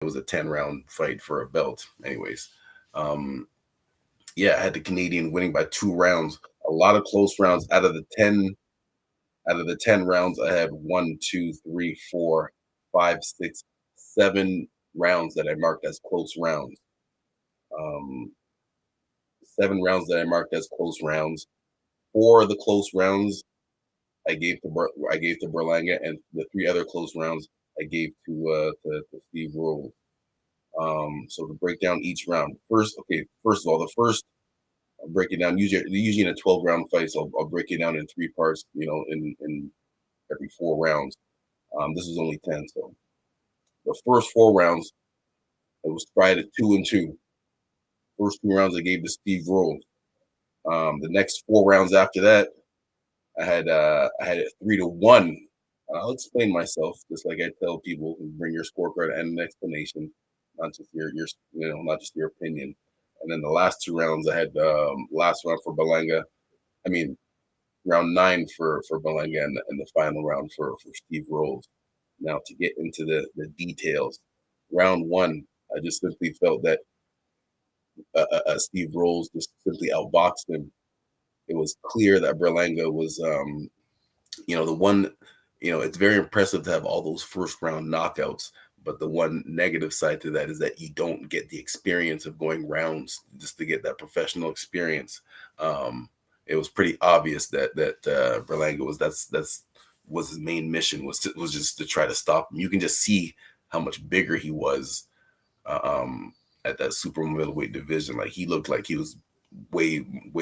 it was a 10-round fight for a belt. Anyways, um, yeah, I had the Canadian winning by 2 rounds. A lot of close rounds. Out of the 10 rounds, I had one, two, three, four, five, six, 7 rounds that I marked as close rounds. Um, 7 rounds that I marked as close rounds. 4 of the close rounds I gave to Berlanga, and the 3 other close rounds I gave to Steve Rule. So to break down each round, first of all, the first I'll break it down. Usually in a 12 round fight, so I'll break it down in 3 parts. In every 4 rounds. This is only 10, so the first 4 rounds it was tied at 2-2. First 2 rounds I gave to Steve Rule. The next 4 rounds after that, I had it 3-1. I'll explain myself just like I tell people: bring your scorecard and an explanation, not just not just your opinion. And then the last 2 rounds, I had last round for Berlanga. I mean, round 9 for Berlanga, and the final round for Steve Rolls. Now to get into the details, round 1, I just simply felt that Steve Rolls just simply outboxed him. It was clear that Berlanga was the one. It's very impressive to have all those first round knockouts, but the one negative side to that is that you don't get the experience of going rounds just to get that professional experience. It was pretty obvious that Berlanga was his main mission, was just to try to stop him. You can just see how much bigger he was at that super middleweight division. Like, he looked like he was way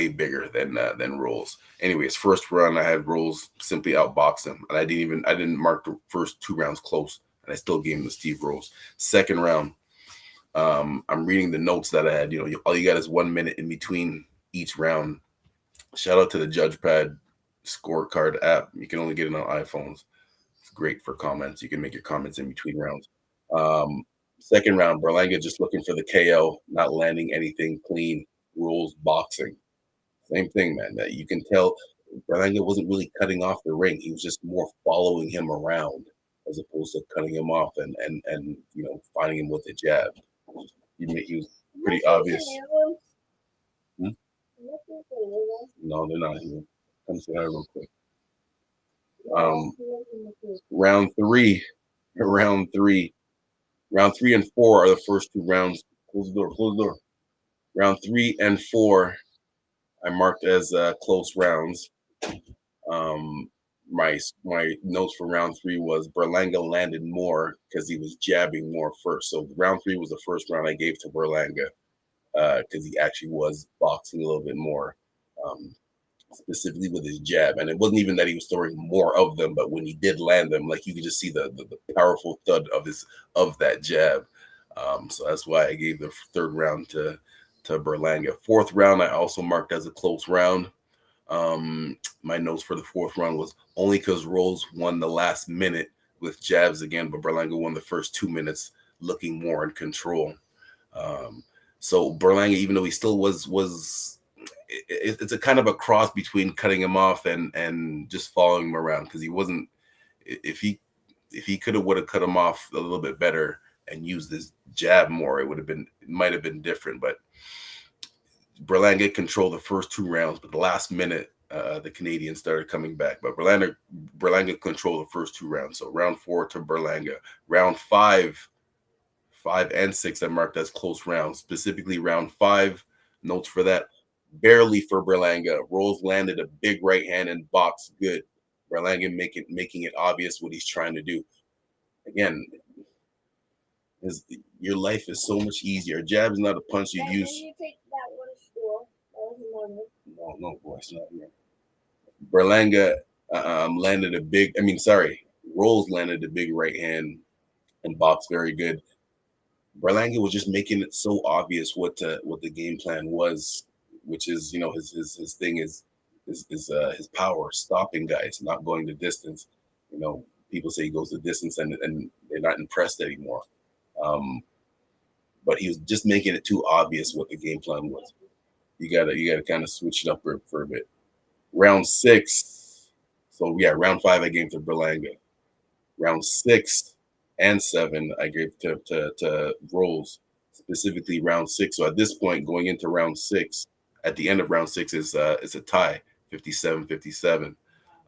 bigger than Rolls. Anyways, first round I had Rolls simply outbox him, and I didn't mark the first 2 rounds close, and I still gave him to Steve Rolls. Second round, I'm reading the notes that I had. All you got is 1 minute in between each round. Shout out to the Judge Pad Scorecard app. You can only get it on iPhones. It's great for comments. You can make your comments in between rounds. Second round, Berlanga just looking for the KO, not landing anything clean. Rules boxing. Same thing, man. That you can tell Berlanga wasn't really cutting off the ring. He was just more following him around as opposed to cutting him off and finding him with a jab. He was pretty obvious. Hmm? No, they're not here. Come say hi real quick. Um, round three, round three, round 3 and 4 are the first 2 rounds. Close the door. Close the door. Round 3 and 4 I marked as close rounds. My notes for round 3 was Berlanga landed more because he was jabbing more first. So round 3 was the first round I gave to Berlanga because he actually was boxing a little bit more, specifically with his jab. And it wasn't even that he was throwing more of them, but when he did land them, like, you could just see the powerful thud of that jab. So that's why I gave the third round to Berlanga. Fourth round, I also marked as a close round. My notes for the fourth round was only because Rolls won the last minute with jabs again, but Berlanga won the first 2 minutes looking more in control. So Berlanga, even though he still was it's a kind of a cross between cutting him off and just following him around, because he wasn't. If he would have cut him off a little bit better and used his jab more, it might have been different. But Berlanga controlled the first 2 rounds, but the last minute, the Canadians started coming back. But Berlanga controlled the first 2 rounds. So round 4 to Berlanga. Round 5 and 6 I marked as close rounds. Specifically round 5, notes for that, barely for Berlanga. Rolls landed a big right hand and boxed good. Berlanga making it obvious what he's trying to do. Again, your life is so much easier. A jab is not a punch you use. You take that one stool. No, boy, it's not here. Berlanga landed a big. Rolls landed a big right hand and boxed very good. Berlanga was just making it so obvious what the game plan was, which is his thing is his power, stopping guys, not going the distance. People say he goes the distance and they're not impressed anymore. But he was just making it too obvious what the game plan was. You gotta kind of switch it up for a bit. Round 6. So yeah, round 5 I gave to Berlanga. Round 6, and 7 I gave to Rolls, specifically round 6. So at this point, going into round 6, at the end of round 6 is a tie, 57-57.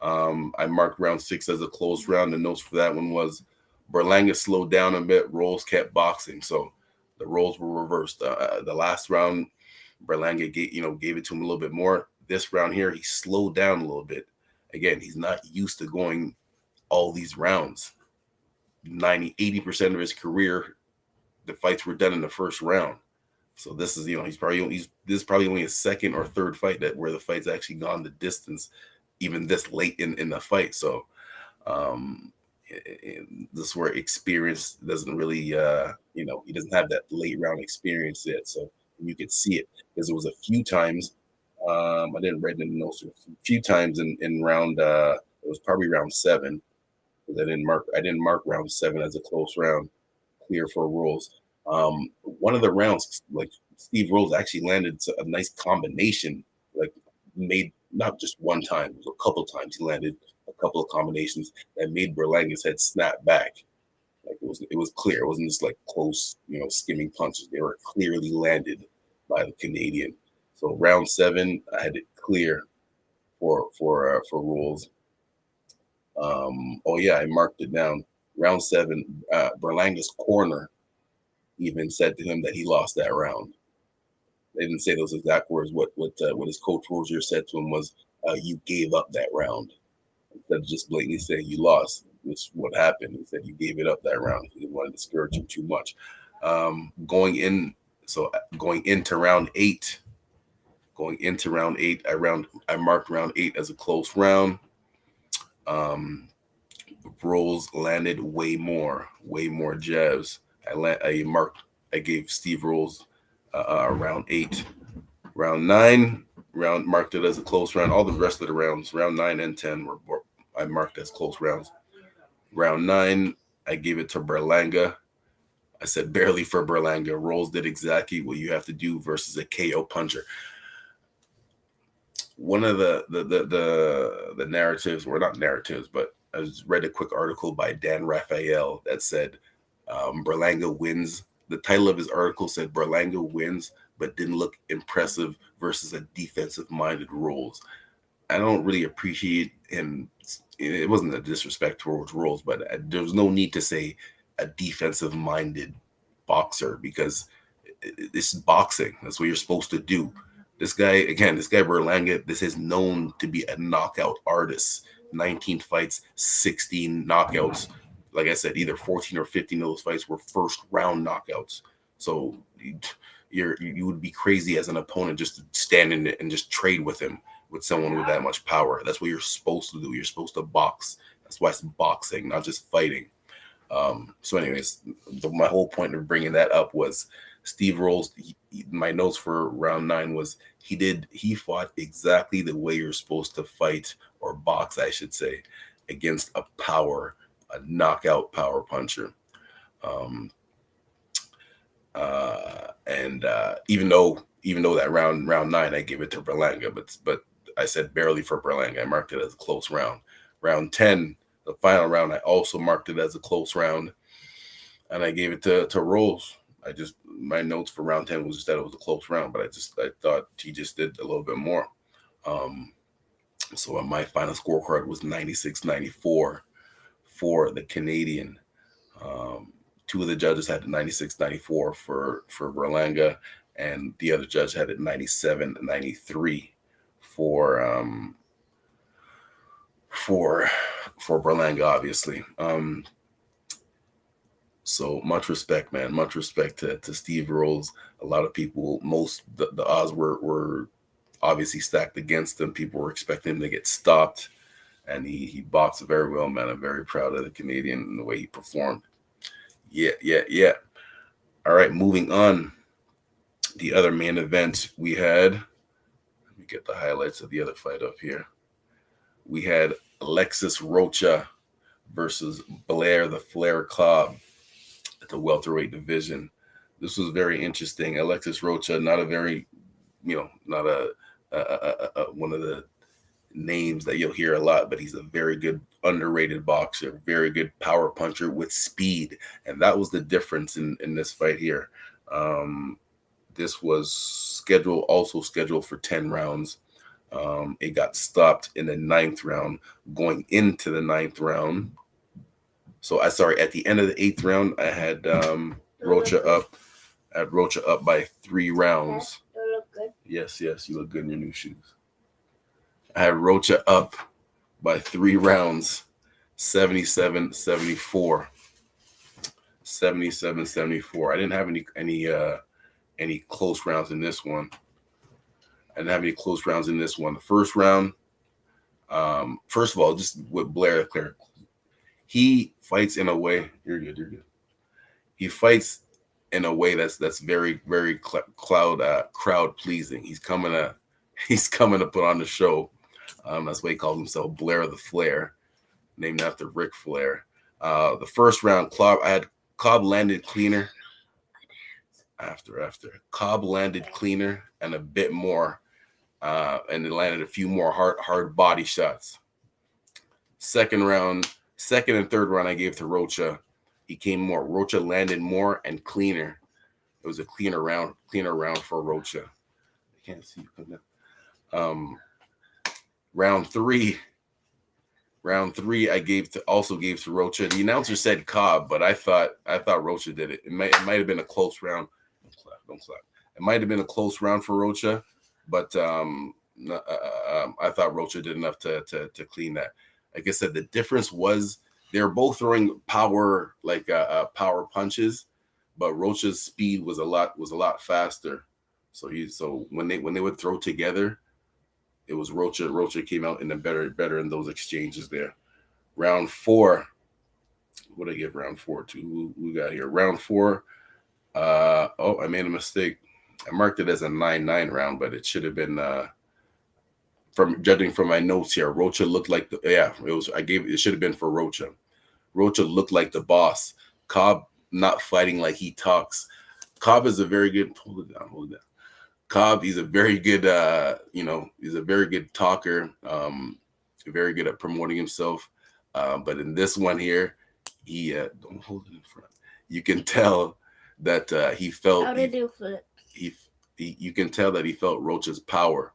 I marked round 6 as a close round. The notes for that one was Berlanga slowed down a bit. Rolls kept boxing, so the roles were reversed. The last round, Berlanga gave it to him a little bit more. This round here, he slowed down a little bit. Again, he's not used to going all these rounds. 80% of his career, the fights were done in the first round. So this is, this is probably only his second or third fight where the fight's actually gone the distance, even this late in the fight. So this is where experience doesn't really, he doesn't have that late round experience yet. So you could see it because it was a few times. I didn't read the notes. A few times in round, it was probably round 7. I didn't mark round 7 as a close round, clear for Rolls. One of the rounds, like Steve Rolls actually landed a nice combination, like made not just one time, it was a couple times he landed a couple of combinations that made Berlanga's head snap back. Like it was clear. It wasn't just like close, skimming punches. They were clearly landed by the Canadian. So round 7, I had it clear for Rolls. Oh yeah, I marked it down. Round 7, Berlanga's corner even said to him that he lost that round. They didn't say those exact words. What his coach Rozier said to him was, "You gave up that round." Instead of just blatantly saying you lost, which is what happened. He said you gave it up that round. He didn't want to discourage him too much. Going into round 8. I marked round 8 as a close round. Rolls landed way more jabs. I gave Steve Rolls round 8. Round 9, marked it as a close round. All the rest of the rounds, round 9 and 10, I marked as close rounds. Round 9, I gave it to Berlanga. I said barely for Berlanga. Rolls did exactly what you have to do versus a KO puncher. One of the narratives, or not narratives, but I read a quick article by Dan Raphael that said Berlanga wins. The title of his article said Berlanga wins, but didn't look impressive versus a defensive-minded Rolls. I don't really appreciate him. It wasn't a disrespect towards Rolls, but there was no need to say a defensive-minded boxer because this is boxing. That's what you're supposed to do. This guy Berlanga, this is known to be a knockout artist. 19 fights, 16 knockouts. Like I said, either 14 or 15 of those fights were first round knockouts. So you would be crazy as an opponent just to stand in it and just trade with him, with someone with that much power. That's what you're supposed to do. You're supposed to box. That's why it's boxing, not just fighting. So anyways, my whole point of bringing that up was Steve Rolls, my notes for round 9 was he fought exactly the way you're supposed to fight, or box, I should say, against a knockout power puncher. And even though that round 9, I gave it to Berlanga, but I said barely for Berlanga. I marked it as a close round. Round 10, the final round, I also marked it as a close round, and I gave it to Rolls. My notes for round 10 was just that it was a close round, but I thought he just did a little bit more. So my final scorecard was 96-94 for the Canadian. 2 of the judges had it 96-94 for Berlanga, and the other judge had it 97-93 for Berlanga, obviously. So much respect, man. Much respect to Steve Rolls. A lot of people, the odds were obviously stacked against him. People were expecting him to get stopped, and he boxed very well, man. I'm very proud of the Canadian and the way he performed. Yeah. All right, moving on. The other main event we had. Let me get the highlights of the other fight up here. We had Alexis Rocha versus Blair the Flair Cobb at the welterweight division. This was very interesting. Alexis Rocha, not a very, not a one of the names that you'll hear a lot, but he's a very good underrated boxer, very good power puncher with speed, and that was the difference in this fight here. Um, this was scheduled for 10 rounds. It got stopped in the ninth round, going into the ninth round. So I sorry, at the end of the eighth round, I had Rocha up. I had Rocha up by 3 rounds. Do I look good? Yes, you look good in your new shoes. I had Rocha up by 3 rounds, 77-74. 77-74. I didn't have any close rounds in this one. I didn't have any close rounds in this one. The first round, first of all, just with Blair, he fights in a way. You're good. He fights in a way that's very crowd pleasing. He's coming to put on the show. That's why he calls himself Blair the Flair, named after Ric Flair. The first round, I had Cobb landed cleaner. After Cobb landed cleaner and a bit more, and then landed a few more hard body shots. Second and third round, I gave to Rocha. He came more. Rocha landed more and cleaner. It was a cleaner round for Rocha. I can't see you. Round three, I gave to Rocha. The announcer said Cobb, but I thought Rocha did it. It might have been a close round. Don't clap. It might have been a close round for Rocha, but I thought Rocha did enough to clean that. Like I said, the difference was they were both throwing power power punches, but Rocha's speed was a lot faster. So when they would throw together, it was Rocha. Rocha came out in the better in those exchanges there. Round 4. What did I give round 4 to? Who we got here? Round 4. I made a mistake. I marked it as a 9-9 round, but it should have been from judging from my notes here. Rocha looked like it should have been for Rocha. Rocha looked like the boss. Cobb not fighting like he talks. Cobb is a very good hold it down. Cobb, he's a very good he's a very good talker, very good at promoting himself. But in this one here, he don't hold it in front. You can tell that he felt How to do flips. You can tell that he felt Rocha's power.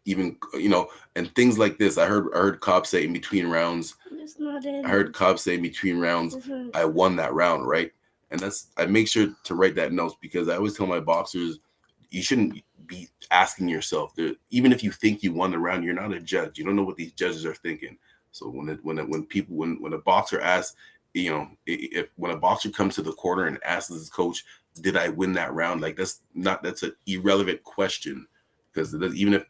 Even and things like this. I heard Cobb say in between rounds. It's not in. I heard Cobb say in between rounds, I won that round, right? And I make sure to write that notes because I always tell my boxers, you shouldn't be asking yourself, even if you think you won the round, you're not a judge. You don't know what these judges are thinking. So when a boxer asks, when a boxer comes to the corner and asks his coach, did I win that round? Like that's an irrelevant question because even if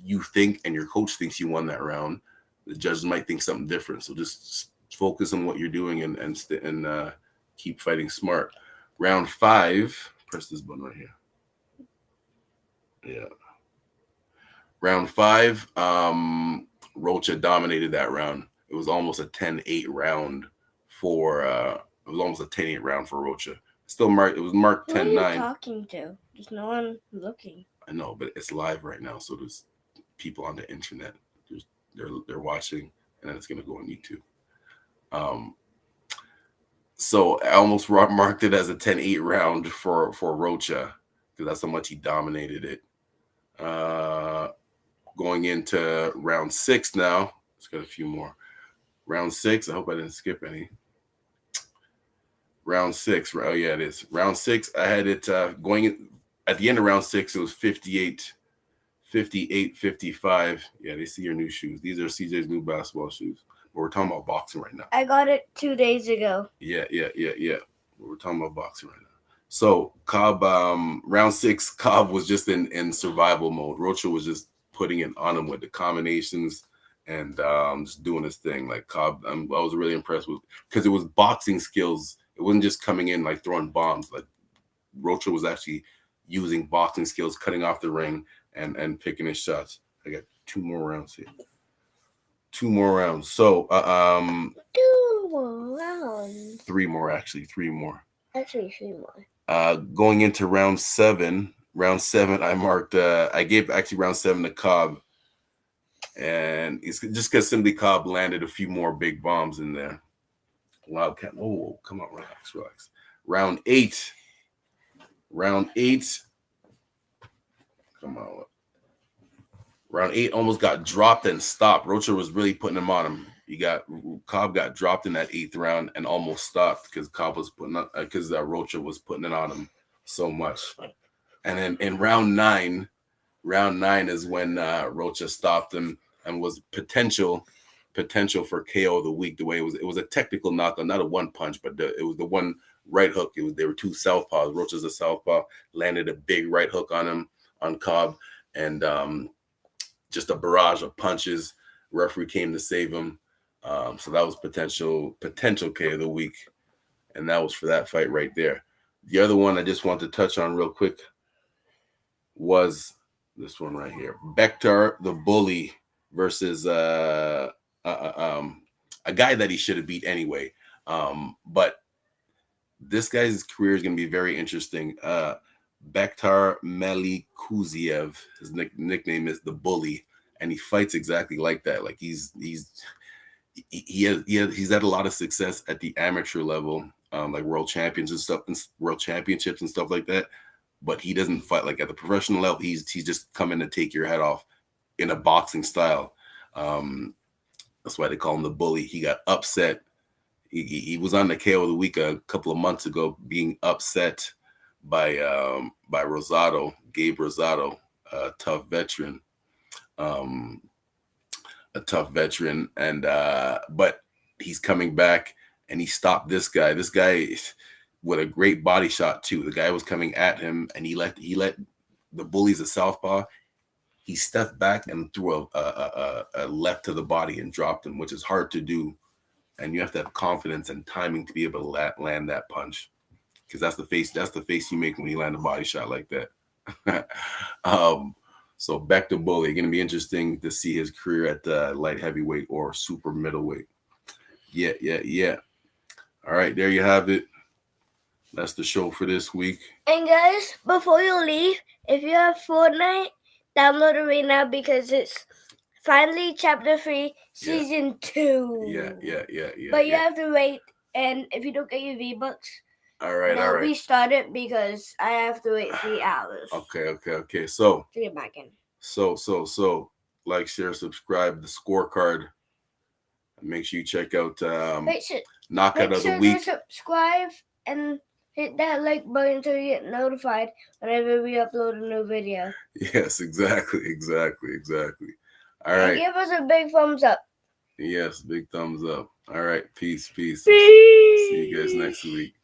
you think and your coach thinks you won that round, the judges might think something different. So just focus on what you're doing and keep fighting smart. Round 5, press this button right here. Yeah. Round 5, Rocha dominated that round. It was almost a 10-8 round for Rocha. Still marked. It was marked 10-9. Who are you talking to? There's no one looking. I know, but it's live right now, so there's people on the internet. They're watching, and then it's gonna go on YouTube. So I almost marked it as a 10-8 round for Rocha because that's how much he dominated it. Going into round 6 now. Let's get a few more. Round 6. I hope I didn't skip any. Round 6. Oh yeah, it is. Round 6. I had it going in, at the end of round 6. It was 58-55. Yeah, they see your new shoes. These are CJ's new basketball shoes. But we're talking about boxing right now. I got it 2 days ago. Yeah. We're talking about boxing right now. So Cobb, round 6, Cobb was just in survival mode. Rocha was just putting it on him with the combinations and just doing his thing. Like Cobb, I was really impressed with because it was boxing skills. It wasn't just coming in like throwing bombs. Like Rocha was actually using boxing skills, cutting off the ring and picking his shots. I got 2 more rounds here. 2 more rounds. So 2 more rounds. 3 more actually. 3 more. Actually, 3 more. Going into round 7, Round 7, I marked. I gave actually round 7 to Cobb, and it's just because simply Cobb landed a few more big bombs in there. Wildcat. Oh, come on, relax, relax. Round 8. Round 8. Come on. Round 8 almost got dropped and stopped. Rocha was really putting him on him. Cobb got dropped in that 8th round and almost stopped because Cobb was because Rocha was putting it on him so much. And then in round 9 is when Rocha stopped him and was potential for KO of the week. The way it was a technical knockout, not a one punch, but it was the one right hook. They were two southpaws. Rocha's a southpaw, landed a big right hook on him on Cobb, and just a barrage of punches. Referee came to save him. So that was potential KO of the week, and that was for that fight right there. The other one I just want to touch on real quick was this one right here. Bektar the Bully versus a guy that he should have beat anyway. But this guy's career is going to be very interesting. Bektar Melikuziev, his nickname is the Bully, and he fights exactly like that. Like he's had a lot of success at the amateur level, like world championships and stuff like that. But he doesn't fight like at the professional level. He's just coming to take your head off in a boxing style. That's why they call him the Bully. He got upset. He was on the KO of the week a couple of months ago, being upset by Rosado, Gabe Rosado, a tough veteran. And but he's coming back, and he stopped this guy. This guy with a great body shot too. The guy was coming at him, and he let the Bully's a southpaw. He stepped back and threw a left to the body and dropped him, which is hard to do. And you have to have confidence and timing to be able to land that punch, because that's the face you make when you land a body shot like that. So back to Bully. Going to be interesting to see his career at light heavyweight or super middleweight. Yeah. All right, there you have it. That's the show for this week. And guys, before you leave, if you have Fortnite, download it right now because it's finally Chapter 3, Season 2. Yeah. But you have to wait, and if you don't get your V-Bucks, all right. restart it because I have to wait 3 hours. Okay. So to get back in. So like, share, subscribe, the Scorecard. Make sure you check out Knockout of the Week. Make sure to subscribe and hit that like button so you get notified whenever we upload a new video. Yes, exactly. All right. And give us a big thumbs up. Yes, big thumbs up. All right. Peace. Peace. See you guys next week.